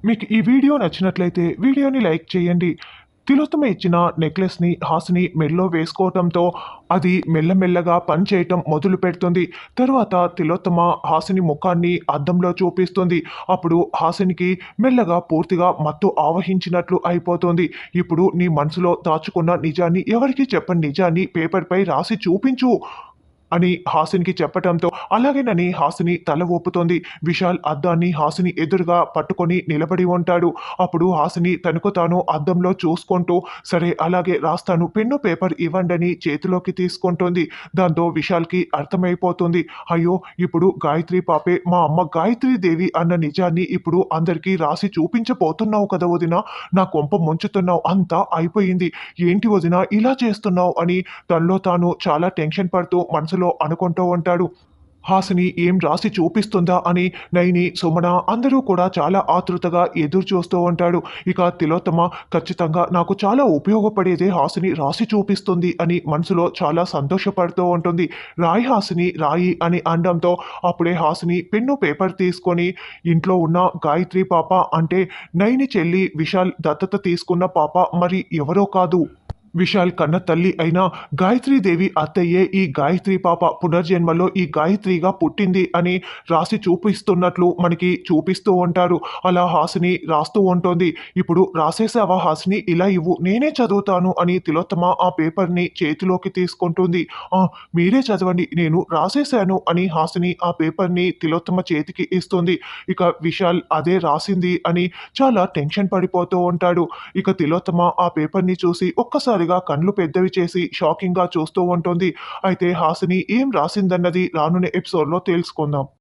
మీకు ఈ వీడియో నచ్చినట్లయితే వీడియోని లైక్ చేయండి. తిలోత్తమ ఇచ్చిన నెక్లెస్‌ని హాసిని మెడలో వేసుకోవటంతో అది మెల్లమెల్లగా పనిచేయటం మొదలుపెడుతుంది. తరువాత తిలోత్తమ హాసిని ముఖాన్ని అద్దంలో చూపిస్తుంది. అప్పుడు హాసినికి మెల్లగా పూర్తిగా మత్తు ఆవహించినట్లు అయిపోతుంది. ఇప్పుడు నీ మనసులో దాచుకున్న నిజాన్ని ఎవరికీ చెప్పని నిజాన్ని పేపర్‌పై రాసి చూపించు అని హాసినికి చెప్పటంతో అలాగేనని హాసిని తల ఊపుతోంది. విశాల్ అద్దాన్ని హాసిని ఎదురుగా పట్టుకొని నిలబడి ఉంటాడు. అప్పుడు హాసిని తనకు తాను అద్దంలో చూసుకుంటూ సరే అలాగే రాస్తాను, పెన్ను పేపర్ ఇవ్వండని చేతిలోకి తీసుకుంటుంది. దాంతో విశాల్కి అర్థమైపోతుంది. అయ్యో, ఇప్పుడు గాయత్రి పాపే మా అమ్మ గాయత్రీ దేవి అన్న నిజాన్ని ఇప్పుడు అందరికీ రాసి చూపించబోతున్నావు కదా వదిన, నా కొంప ముంచుతున్నావు, అంతా అయిపోయింది, ఏంటి వదిన ఇలా చేస్తున్నావు అని తనలో తాను చాలా టెన్షన్ పడుతూ మనసులో అనుకుంటూ ఉంటాడు. హాసిని ఏం రాసి చూపిస్తుందా అని నైని, సుమన అందరూ కూడా చాలా ఆతృతగా ఎదురు చూస్తూ ఉంటాడు. ఇక తిలోత్తమ ఖచ్చితంగా నాకు చాలా ఉపయోగపడేదే హాసిని రాసి చూపిస్తుంది అని మనసులో చాలా సంతోషపడుతూ ఉంటుంది. రాయి హాసిని రాయి అని అనడంతో అప్పుడే హాసిని పెన్ను పేపర్ తీసుకొని ఇంట్లో ఉన్న గాయత్రి పాప అంటే నైని చెల్లి విశాల్ దత్తత తీసుకున్న పాప మరి ఎవరో కాదు, విశాల్ కన్న తల్లి అయిన గాయత్రీదేవి అత్తయ్యే ఈ గాయత్రి పాప పునర్జన్మలో ఈ గాయత్రిగా పుట్టింది అని రాసి చూపిస్తున్నట్లు మనకి చూపిస్తూ ఉంటారు. అలా హాసిని రాస్తూ ఉంటుంది. ఇప్పుడు రాసేసావా హాసిని, ఇలా ఇవ్వు నేనే చదువుతాను అని తిలోత్తమ ఆ పేపర్ని చేతిలోకి తీసుకుంటుంది. "ఆ, మీరే చదవండి, నేను రాసేశాను" అని హాసిని ఆ పేపర్ని తిలోత్తమ చేతికి ఇస్తుంది. ఇక విశాల్ అదే రాసింది అని చాలా టెన్షన్ పడిపోతూ ఉంటాడు. ఇక తిలోత్తమ ఆ పేపర్ని చూసి ఒక్కసారిగా కళ్ళు పెద్దవి చేసి షాకింగ్ గా చూస్తూ ఉంటుంది. అయితే హాసిని ఏం రాసిందన్నది రానున్న ఎపిసోడ్ లో తెలుసుకుందాం.